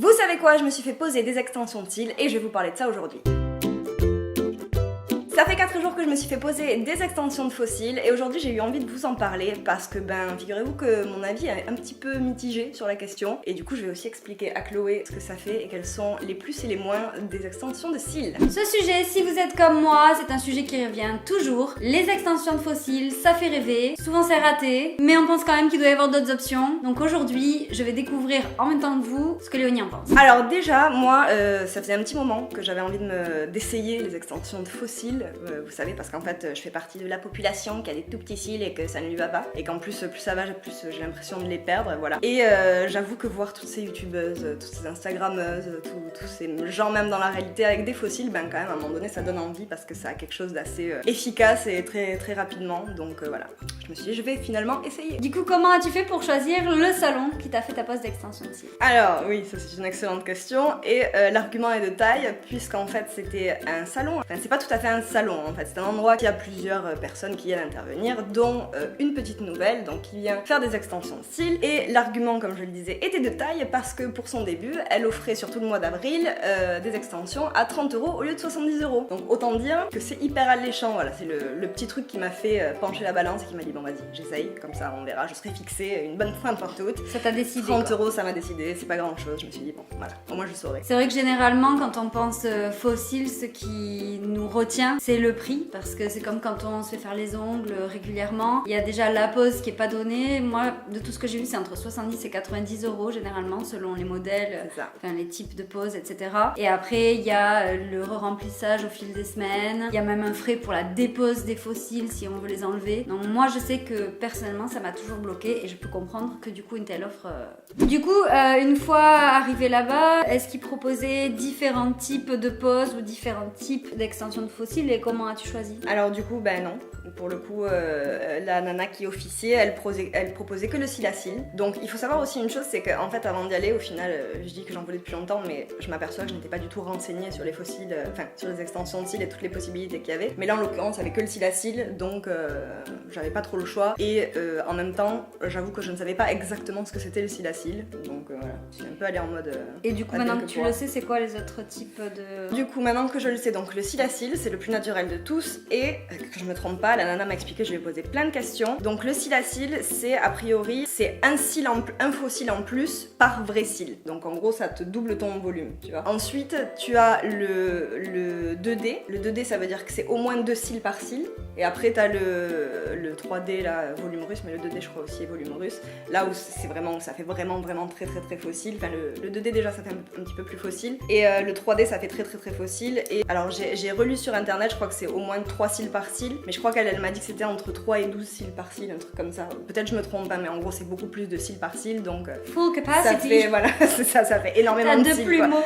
Vous savez quoi, je me suis fait poser des extensions de cils et je vais vous parler de ça aujourd'hui. Ça fait 4 jours que je me suis fait poser des extensions de faux cils et aujourd'hui j'ai eu envie de vous en parler parce que figurez-vous que mon avis est un petit peu mitigé sur la question et du coup je vais aussi expliquer à Chloé ce que ça fait et quels sont les plus et les moins des extensions de cils. Ce sujet, si vous êtes comme moi, c'est un sujet qui revient toujours. Les extensions de faux cils, ça fait rêver, souvent c'est raté, mais on pense quand même qu'il doit y avoir d'autres options. Donc aujourd'hui, je vais découvrir en même temps que vous ce que Léonie en pense. Alors déjà, moi, ça faisait un petit moment que j'avais envie d'essayer les extensions de faux cils. Vous savez, parce qu'en fait je fais partie de la population qui a des tout petits cils et que ça ne lui va pas et qu'en plus ça va, plus j'ai l'impression de les perdre, voilà. Et j'avoue que voir toutes ces youtubeuses, toutes ces instagrammeuses, tous ces gens même dans la réalité avec des faux cils, quand même à un moment donné ça donne envie parce que ça a quelque chose d'assez efficace et très très rapidement, donc voilà. Je me suis dit je vais finalement essayer. Du coup, comment as-tu fait pour choisir le salon qui t'a fait ta pose d'extension de cils? Alors oui, ça c'est une excellente question et l'argument est de taille puisqu'en fait c'était un salon, enfin c'est pas tout à fait un salon en fait, c'est un endroit qui a plusieurs personnes qui viennent intervenir dont une petite nouvelle donc qui vient faire des extensions de cils et l'argument comme je le disais était de taille parce que pour son début elle offrait sur tout le mois d'avril des extensions à 30 € au lieu de 70 €. Donc autant dire que c'est hyper alléchant, voilà, c'est le petit truc qui m'a fait pencher la balance et qui m'a dit bon vas-y j'essaye, comme ça on verra, je serai fixée une bonne fois pour toutes. Ça t'a décidé 30 quoi. € ça m'a décidé, c'est pas grand chose, je me suis dit bon voilà, au moins je saurai. C'est vrai que généralement quand on pense faux cils, ce qui nous retient c'est le prix, parce que c'est comme quand on se fait faire les ongles régulièrement, il y a déjà la pose qui est pas donnée. Moi de tout ce que j'ai vu c'est entre 70 et 90 € généralement selon les modèles, enfin les types de poses, etc. Et après il y a le re-remplissage au fil des semaines, il y a même un frais pour la dépose des faux cils si on veut les enlever. Donc moi je sais que personnellement ça m'a toujours bloqué et je peux comprendre que du coup une telle offre... Du coup une fois arrivé là-bas, est-ce qu'ils proposaient différents types de poses ou différents types d'extensions de faux cils et comment as-tu choisi? Alors du coup non, pour le coup la nana qui officiait elle proposait que le cil à cils. Donc il faut savoir aussi une chose, c'est qu'en fait avant d'y aller au final je dis que j'en voulais depuis longtemps mais je m'aperçois que je n'étais pas du tout renseignée sur les faux cils, enfin sur les extensions de cils et toutes les possibilités qu'il y avait. Mais là en l'occurrence il n'y avait que le cil à cils donc j'avais pas trop le choix et en même temps j'avoue que je ne savais pas exactement ce que c'était le cil à cils, donc voilà, je suis un peu allée en mode... Et du coup maintenant que tu le sais, c'est quoi les autres types de... Du coup maintenant que je le sais, donc le cil à cils c'est le plus naturel de tous et que je me trompe pas, la nana m'a expliqué, je lui ai posé plein de questions. Donc le cil à cils c'est a priori c'est un faux cil en plus par vrai cil, donc en gros ça te double ton volume, tu vois. Ensuite tu as le 2D, le 2D ça veut dire que c'est au moins 2 cils par cil et après t'as le 3D là, volume russe, mais le 2D je crois aussi est volume russe, là où c'est vraiment, ça fait vraiment très faux cil, enfin le 2D déjà ça fait un petit peu plus faux cil et le 3D ça fait très faux cil. Et alors j'ai relu sur internet, je crois que c'est au moins 3 cils par cil, mais je crois qu'elle m'a dit que c'était entre 3 et 12 cils par cil, un truc comme ça, peut-être je me trompe pas mais en gros c'est beaucoup plus de cils par cil, donc full capacity. ça fait, voilà, c'est ça fait énormément de cils quoi.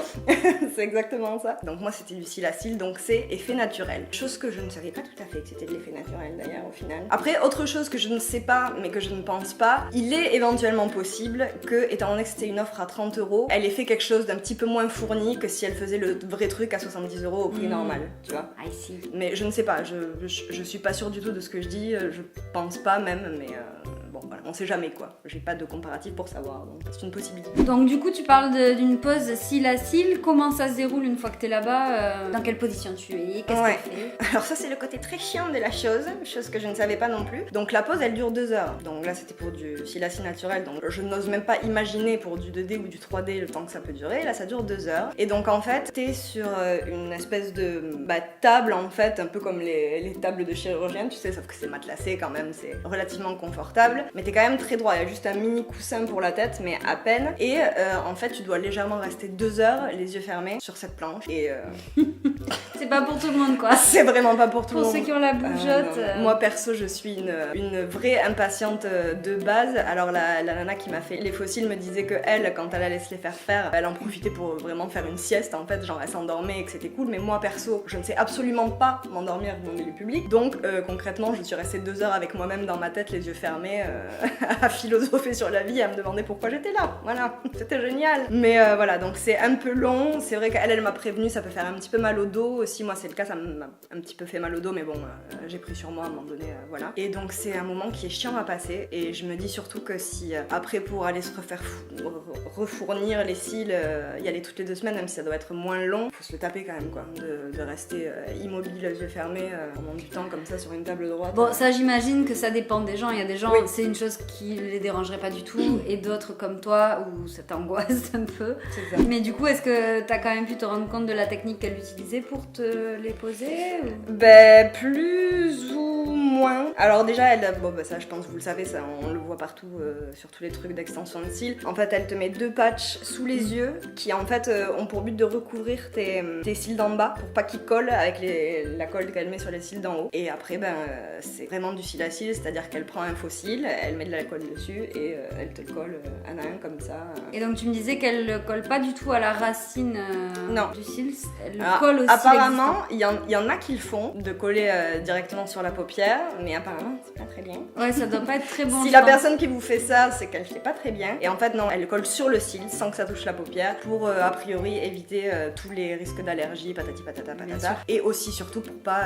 C'est exactement ça. Donc moi c'était du cil à cils, donc c'est effet naturel, chose que je ne savais pas tout à fait que c'était de l'effet naturel d'ailleurs au final. Après autre chose que je ne sais pas mais que je ne pense pas, il est éventuellement possible que, étant donné que c'était une offre à 30 €, elle ait fait quelque chose d'un petit peu moins fourni que si elle faisait le vrai truc à 70 € au prix normal, tu vois. I see. Mais je ne sais pas, je suis pas sûre du tout de ce que je dis, je pense pas même, mais bon voilà, on sait jamais quoi. J'ai pas de comparatif pour savoir, donc c'est une possibilité. Donc du coup tu parles d'une pose cil à cil, comment ça se déroule une fois que t'es là-bas, dans quelle position tu es, qu'est-ce que tu fais? Alors ça c'est le côté très chiant de la chose que je ne savais pas non plus. Donc la pose elle dure 2 heures, donc là c'était pour du cil à cil naturel, donc je n'ose même pas imaginer pour du 2D ou du 3D le temps que ça peut durer, là ça dure 2 heures. Et donc en fait t'es sur une espèce de table en fait, un peu comme les tables de chirurgien, tu sais, sauf que c'est matelassé quand même, c'est relativement confortable, mais t'es quand même très droit, il y a juste un mini coussin pour la tête, mais à peine, et en fait tu dois légèrement rester 2 heures les yeux fermés sur cette planche, et c'est pas pour tout le monde quoi. c'est vraiment pas pour tout le monde. Pour ceux qui ont la bougeotte. Moi perso je suis une vraie impatiente de base. Alors la nana qui m'a fait les faux cils me disait que elle, quand elle allait se les faire, elle en profitait pour vraiment faire une sieste en fait, genre elle s'endormait et que c'était cool, mais moi perso je ne sais absolument pas m'endormir dans le milieu public, donc concrètement je suis restée 2 heures avec moi-même dans ma tête les yeux fermés à philosopher sur la vie, à me demander pourquoi j'étais là. Voilà, c'était génial. Mais voilà, donc c'est un peu long. C'est vrai qu'elle m'a prévenu, ça peut faire un petit peu mal au dos aussi. Moi, c'est le cas, ça m'a un petit peu fait mal au dos, mais bon, j'ai pris sur moi à un moment donné, voilà. Et donc, c'est un moment qui est chiant à passer. Et je me dis surtout que si après, pour aller se refaire refournir les cils, y aller toutes les 2 semaines, même si ça doit être moins long, faut se le taper quand même, quoi. De rester immobile, les yeux fermés pendant du temps comme ça sur une table droite. Bon, ça, j'imagine que ça dépend des gens. Il y a des gens, oui, c'est une chose qui les dérangerait pas du tout, et d'autres comme toi où ça t'angoisse un peu. C'est ça. Mais du coup, est-ce que t'as quand même pu te rendre compte de la technique qu'elle utilisait pour te les poser ou... Ben, plus ou moins. Alors déjà, bon bah ça je pense que vous le savez, ça on le voit partout sur tous les trucs d'extension de cils. En fait, elle te met 2 patchs sous les yeux qui en fait ont pour but de recouvrir tes cils d'en bas pour pas qu'ils collent avec la colle qu'elle met sur les cils d'en haut. Et après, ben c'est vraiment du cil à cil, c'est-à-dire qu'elle prend un faux cil, elle met de la colle dessus et elle te le colle un à un comme ça. Et donc tu me disais qu'elle ne colle pas du tout à la racine non. du cil, elle Alors, colle aussi. apparemment, il y en a qui le font, de coller directement sur la paupière, mais apparemment c'est pas très bien. Ouais, ça doit pas être très bon. Si la personne qui vous fait ça, c'est qu'elle fait pas très bien. Et en fait, non, elle colle sur le cil sans que ça touche la paupière pour a priori éviter tous les risques d'allergie, patati patata patata. Et aussi, surtout pour pas.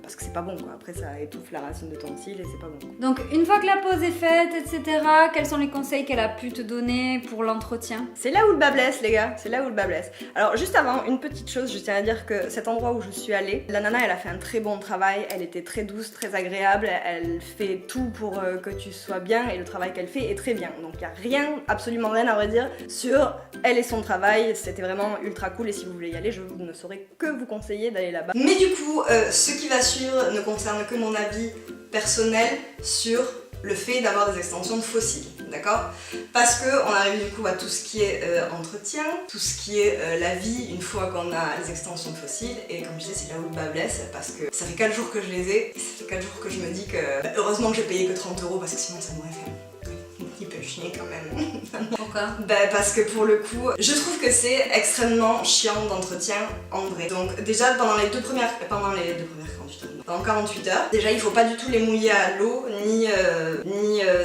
Parce que c'est pas bon quoi. Après, ça étouffe la racine de ton cil et c'est pas bon. Donc, une fois que la pose est faite, etc., quels sont les conseils qu'elle a pu te donner pour l'entretien? C'est là où le bas blesse, les gars. C'est là où le bas blesse. Alors, juste avant, une petite chose, je tiens à dire que cet endroit où je suis allée, la nana, elle a fait un très bon travail. Elle était très douce, très agréable. Elle fait tout pour que tu sois bien et le travail qu'elle fait est très bien. Donc, il n'y a rien, absolument rien à redire sur elle et son travail. C'était vraiment ultra cool et si vous voulez y aller, je ne saurais que vous conseiller d'aller là-bas. Mais du coup, ce qui va suivre ne concerne que mon avis personnel sur le fait d'avoir des extensions de fossiles, d'accord? Parce que on arrive du coup à tout ce qui est entretien, tout ce qui est la vie une fois qu'on a les extensions de fossiles, et comme je disais, c'est là où le bas blesse, parce que ça fait 4 jours que je les ai, et ça fait 4 jours que je me dis que heureusement que j'ai payé que 30 €, parce que sinon ça m'aurait fait un petit peu chier quand même. Pourquoi? Parce que pour le coup, je trouve que c'est extrêmement chiant d'entretien en vrai. Donc déjà pendant les 2 premières 48 heures, déjà il faut pas du tout les mouiller à l'eau, ni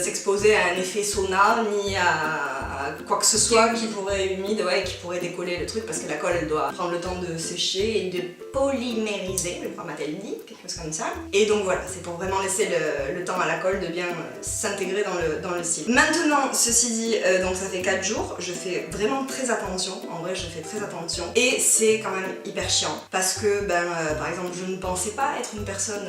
s'exposer à un effet sauna, ni à quoi que ce soit qui pourrait humide, ouais, qui pourrait décoller le truc, parce que la colle elle doit prendre le temps de sécher et de polymériser, je crois m'a-t-elle dit, quelque chose comme ça. Et donc voilà, c'est pour vraiment laisser le temps à la colle de bien s'intégrer dans le cil. Maintenant, ceci dit, donc ça fait 4 jours, je fais vraiment très attention, en vrai je fais très attention, et c'est quand même hyper chiant, parce que par exemple je ne pensais pas être une personne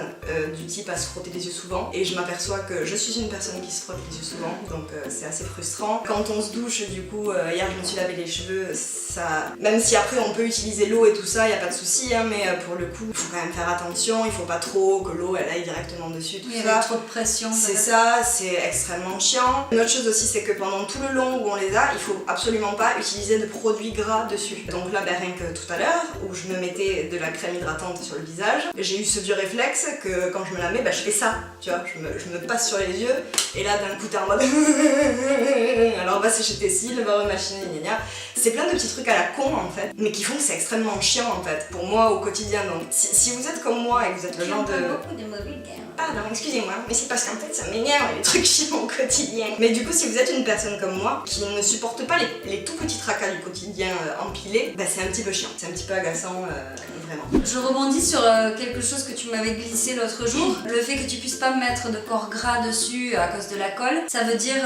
du type à se frotter les yeux souvent, et je m'aperçois que je suis une personne qui se frotte les yeux souvent, donc c'est assez frustrant. Quand on se douche, du coup, hier je me suis lavé les cheveux, ça... Même si après on peut utiliser l'eau et tout ça, y a pas de souci, hein, mais pour le coup, il faut quand même faire attention, il faut pas trop que l'eau elle aille directement dessus, tout ça. Il y a trop de pression. C'est ça, c'est extrêmement chiant. Une autre chose aussi, c'est que pendant tout le long où on les a, il faut absolument pas utiliser de produits gras dessus. Donc là, rien que tout à l'heure, où je me mettais de la crème hydratante sur le visage, j'ai eu ce vieux réflexe que quand je me la mets, je fais ça, tu vois, je me passe sur les yeux, et là d'un coup t'es en mode alors va sécher tes cils, va remachiner, gna. C'est plein de petits trucs à la con en fait, mais qui font que c'est extrêmement chiant en fait, pour moi au quotidien. Donc si vous êtes comme moi et que vous êtes le genre de... beaucoup de mauvais gars. Pardon, excusez-moi, mais c'est parce qu'en fait ça m'énerve les trucs chiants au quotidien. Mais du coup, si vous êtes une personne comme moi qui ne supporte pas les tout petits tracas du quotidien empilés, c'est un petit peu chiant, c'est un petit peu agaçant, vraiment. Je rebondis sur quelque chose que tu m'avais glissé l'autre jour. Le fait que tu puisses pas mettre de corps gras dessus à cause de la colle, ça veut dire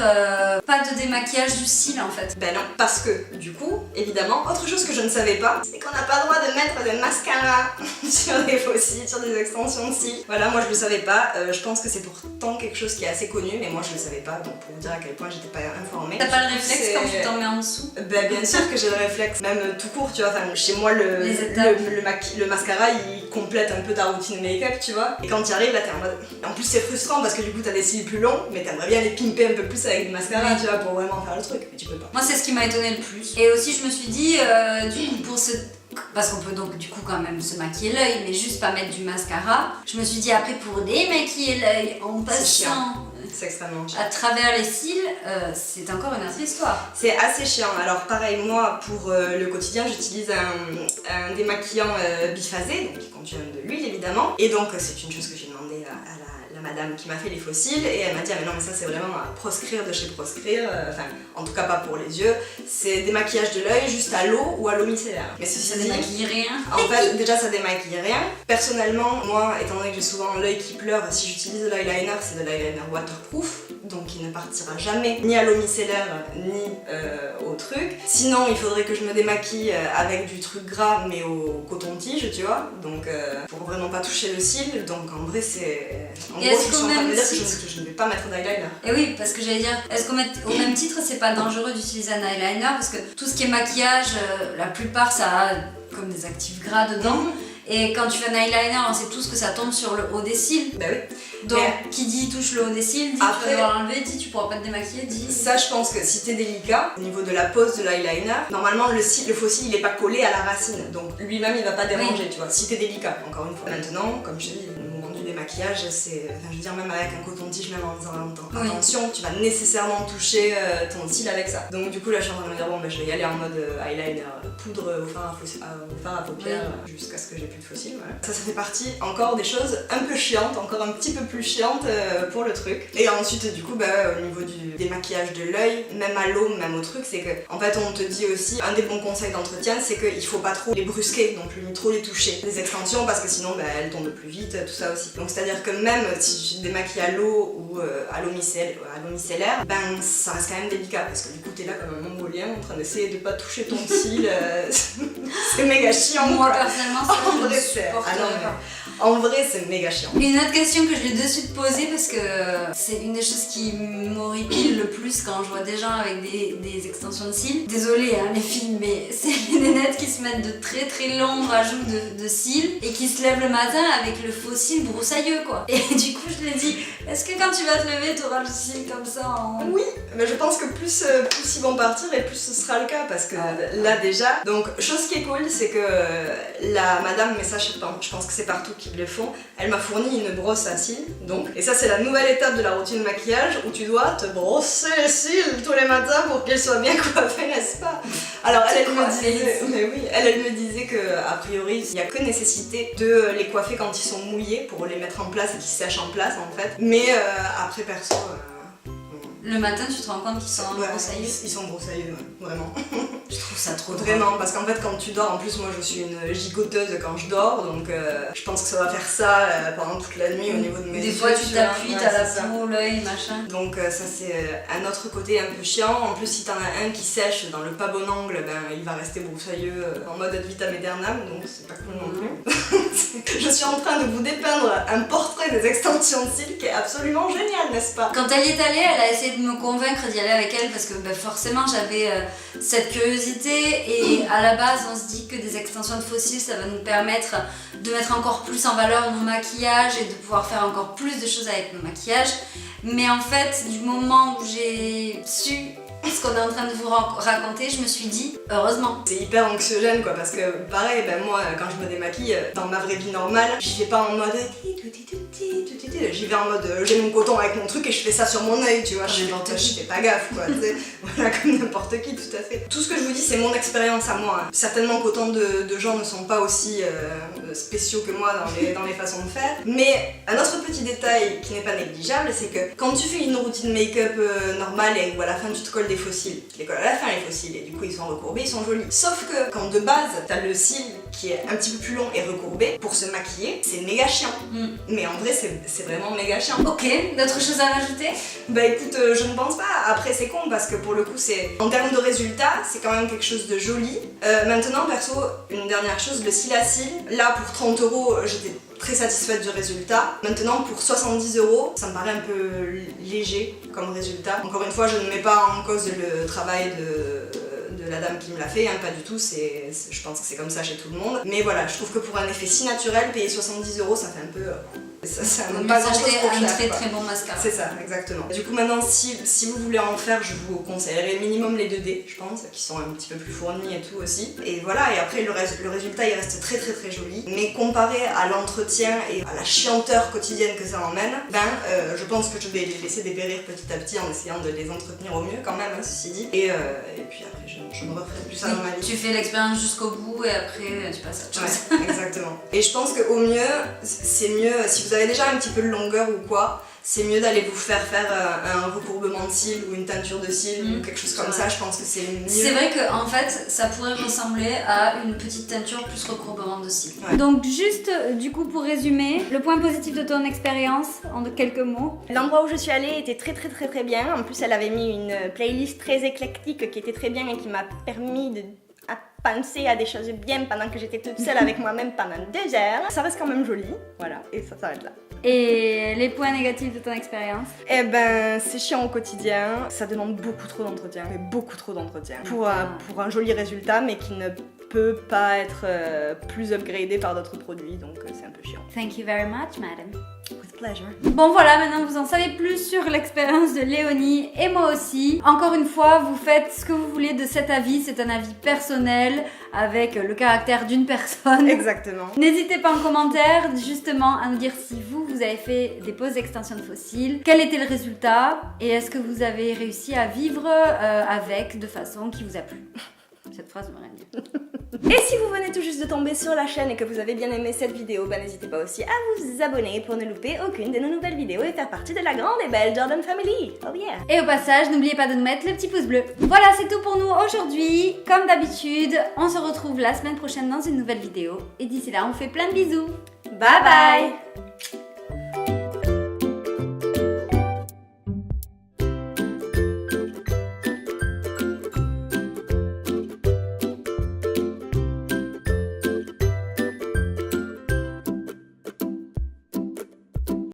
pas de démaquillage du cil en fait. Ben non, parce que du coup, évidemment, autre chose que je ne savais pas, c'est qu'on n'a pas le droit de mettre de mascara sur des faux cils, sur des extensions de cils. Voilà, moi je le savais pas. Je pense que c'est pourtant quelque chose qui est assez connu, mais moi je le savais pas, donc pour vous dire à quel point j'étais pas informée. T'as pas le réflexe quand tu t'en mets en dessous? Bien sûr que j'ai le réflexe, même tout court, tu vois. Enfin, chez moi, le mascara il complète un peu ta routine make-up, tu vois. Et quand tu arrives là, t'es en mode. En plus, c'est frustrant parce que du coup, t'as des cils plus longs, mais t'aimerais bien les pimper un peu plus avec du mascara, tu vois, pour vraiment faire le truc, mais tu peux pas. Moi, c'est ce qui m'a étonné le plus. Et aussi, je me suis dit, du coup, pour ce. Parce qu'on peut donc du coup quand même se maquiller l'œil, mais juste pas mettre du mascara. Je me suis dit après pour démaquiller l'œil en passant c'est extrêmement chiant. À travers les cils, c'est encore une autre histoire. C'est assez chiant. Alors pareil, moi pour le quotidien j'utilise un démaquillant biphasé, donc qui contient de l'huile évidemment. Et donc c'est une chose que j'ai demandé à la madame qui m'a fait les faux cils et elle m'a dit ah mais non mais ça c'est vraiment à proscrire de chez proscrire, enfin en tout cas pas pour les yeux, c'est démaquillage de l'œil juste à l'eau ou à l'eau micellaire. Mais ça démaquille rien. En fait déjà ça démaquille rien. Personnellement moi étant donné que j'ai souvent l'œil qui pleure, si j'utilise de l'eyeliner c'est de l'eyeliner waterproof, donc il ne partira jamais ni à l'eau micellaire ni au truc. Sinon il faudrait que je me démaquille avec du truc gras mais au coton-tige tu vois, donc pour vraiment pas toucher le cil, donc en vrai c'est... En gros je suis en train de me dire que je ne vais pas mettre d'eyeliner. Et oui, parce que j'allais dire, est-ce qu'au même titre c'est pas dangereux d'utiliser un eyeliner, parce que tout ce qui est maquillage, la plupart ça a comme des actifs gras dedans. Et quand tu fais un eyeliner, on sait tous que ça tombe sur le haut des cils. Bah oui. Donc, qui dit touche le haut des cils, dit après, tu vas devoir l'enlever, dit tu pourras pas te démaquiller, dit... Ça, je pense que si t'es délicat, au niveau de la pose de l'eyeliner, normalement le faux cil il est pas collé à la racine, donc lui-même il va pas déranger, tu vois, si t'es délicat, encore une fois. Maintenant, comme je te dis, le moment du démaquillage, c'est... Enfin, je veux dire, même avec un coton-tige, même en faisant attention, tu vas nécessairement toucher ton cil avec ça. Donc du coup, là, je suis en train de me dire, bon, bah, je vais y aller en mode eyeliner, poudre au fard à paupières, jusqu'à ce que j'ai plus de faux cils, voilà. Ça fait partie encore des choses un peu chiantes, encore un petit peu plus chiantes pour le truc. Et ensuite, du coup, au niveau du démaquillage de l'œil, même à l'eau, même au truc, c'est que, en fait, on te dit aussi, un des bons conseils d'entretien, c'est qu'il faut pas trop les brusquer, donc ni trop les toucher. Les extensions, parce que sinon, elles tombent plus vite, tout ça aussi. Donc, c'est-à-dire que même si je démaquille à l'eau ou à l'eau micellaire, ça reste quand même délicat, parce que du coup, t'es là comme un mongolien en train d'essayer de pas toucher ton cil. C'est méga chiant. Moi, personnellement, en vrai, en vrai, c'est méga chiant. Une autre question que je vais de suite poser, parce que c'est une des choses qui m'horripile le plus quand je vois des gens avec des extensions de cils. Désolée les filles, mais c'est les nénettes qui se mettent de très très longs rajouts de cils et qui se lèvent le matin avec le faux cil broussailleux quoi. Et du coup je lui dis, est-ce que quand tu vas te lever tu auras le cil comme ça en... Oui, mais je pense que plus ils vont partir et plus ce sera le cas, parce que là déjà... Donc chose qui est cool, c'est que la madame, mais ça je pense que c'est partout qu'ils le font, elle m'a fourni une brosse à cils, donc, et ça c'est la nouvelle étape de la routine de maquillage où tu dois te brosser les cils tous les matins pour qu'ils soient bien coiffés, n'est-ce pas? Alors elle me disait que a priori il n'y a que nécessité de les coiffer quand ils sont mouillés pour les mettre en place et qu'ils sèchent en place en fait, mais après perso... Le matin, tu te rends compte qu'ils sont broussailleux? Ils sont broussailleux, vraiment. Je trouve ça trop drôle. Vraiment, parce qu'en fait, quand tu dors, en plus, moi je suis une gigoteuse quand je dors, donc je pense que ça va faire ça pendant toute la nuit au niveau de mes yeux. Des fois, tu t'appuies, t'as la peau, l'œil, machin. Donc, ça, c'est un autre côté un peu chiant. En plus, si t'en as un qui sèche dans le pas bon angle, il va rester broussailleux en mode ad vitam aeternam, donc c'est pas cool non plus. Je suis en train de vous dépeindre un portrait des extensions de cils qui est absolument génial, n'est-ce pas? Quand elle y est allée, elle a essayé de me convaincre d'y aller avec elle parce que forcément j'avais cette curiosité, et à la base on se dit que des extensions de faux cils ça va nous permettre de mettre encore plus en valeur nos maquillages et de pouvoir faire encore plus de choses avec nos maquillages, mais en fait du moment où j'ai su ce qu'on est en train de vous raconter, je me suis dit, heureusement. C'est hyper anxiogène quoi, parce que pareil, moi quand je me démaquille, dans ma vraie vie normale, j'y vais pas en mode j'y vais en mode j'ai mon coton avec mon truc et je fais ça sur mon œil, tu vois, je fais pas gaffe quoi, tu sais, voilà, comme n'importe qui, tout à fait. Tout ce que je vous dis c'est mon expérience à moi, hein. Certainement qu'autant de gens ne sont pas aussi spéciaux que moi dans les façons de faire, mais un autre petit détail qui n'est pas négligeable, c'est que quand tu fais une routine make-up normale et où à la fin tu te colles des faux cils, tu les colles à la fin les faux cils et du coup ils sont recourbés, ils sont jolis. Sauf que quand de base t'as le cil qui est un petit peu plus long et recourbé, pour se maquiller, c'est méga chiant. Mais en vrai c'est vraiment méga chiant. Ok, d'autres choses à rajouter? Bah écoute, je ne pense pas. Après c'est con parce que pour le coup c'est... En termes de résultats, c'est quand même quelque chose de joli. Maintenant perso, une dernière chose, le cil à cils, là pour 30 €, j'étais très satisfaite du résultat. Maintenant pour 70 €, ça me paraît un peu léger comme résultat. Encore une fois, je ne mets pas en cause le travail de la dame qui me l'a fait, hein, pas du tout, je pense que c'est comme ça chez tout le monde. Mais voilà, je trouve que pour un effet si naturel, payer 70 € ça fait un peu... ça pas grand chose pour un très bon mascara. C'est ça, exactement. Du coup maintenant, si vous voulez en faire, je vous conseillerais minimum les 2D, je pense, qui sont un petit peu plus fournis et tout aussi. Et voilà, et après le résultat il reste très joli. Mais comparé à l'entretien et à la chianteur quotidienne que ça emmène, je pense que je vais les laisser dépérir petit à petit en essayant de les entretenir au mieux quand même, hein, ceci dit. Et puis après je me referai plus ça dans ma vie. Tu fais l'expérience jusqu'au bout et après tu passes à autre chose. Ouais, exactement. Et je pense qu'au mieux, c'est mieux, si vous avez déjà un petit peu de longueur ou quoi, c'est mieux d'aller vous faire un recourbement de cils ou une teinture de cils ou quelque chose comme ça, je pense que c'est mieux. C'est vrai qu'en fait, ça pourrait ressembler à une petite teinture plus recourbement de cils. Ouais. Donc juste, du coup, pour résumer, le point positif de ton expérience, en quelques mots. L'endroit où je suis allée était très bien. En plus, elle avait mis une playlist très éclectique qui était très bien et qui m'a permis de penser à des choses bien pendant que j'étais toute seule avec moi-même pendant 2 heures. Ça reste quand même joli, voilà, et ça s'arrête là. Et les points négatifs de ton expérience? Eh ben, c'est chiant au quotidien, ça demande beaucoup trop d'entretien, pour un joli résultat, mais qui ne peut pas être plus upgradé par d'autres produits, donc c'est un peu chiant. Thank you very much, madam. With pleasure. Bon voilà, maintenant vous en savez plus sur l'expérience de Léonie et moi aussi. Encore une fois, vous faites ce que vous voulez de cet avis, c'est un avis personnel avec le caractère d'une personne. Exactement. N'hésitez pas en commentaire justement à nous dire si vous avez fait des poses d'extension de fossiles, quel était le résultat et est-ce que vous avez réussi à vivre avec de façon qui vous a plu. Cette phrase me rien dit. Et si vous venez tout juste de tomber sur la chaîne et que vous avez bien aimé cette vidéo, bah n'hésitez pas aussi à vous abonner pour ne louper aucune de nos nouvelles vidéos et faire partie de la grande et belle Jordan Family. Oh yeah! Et au passage, n'oubliez pas de nous mettre le petit pouce bleu. Voilà, c'est tout pour nous aujourd'hui. Comme d'habitude, on se retrouve la semaine prochaine dans une nouvelle vidéo. Et d'ici là, on fait plein de bisous. Bye bye!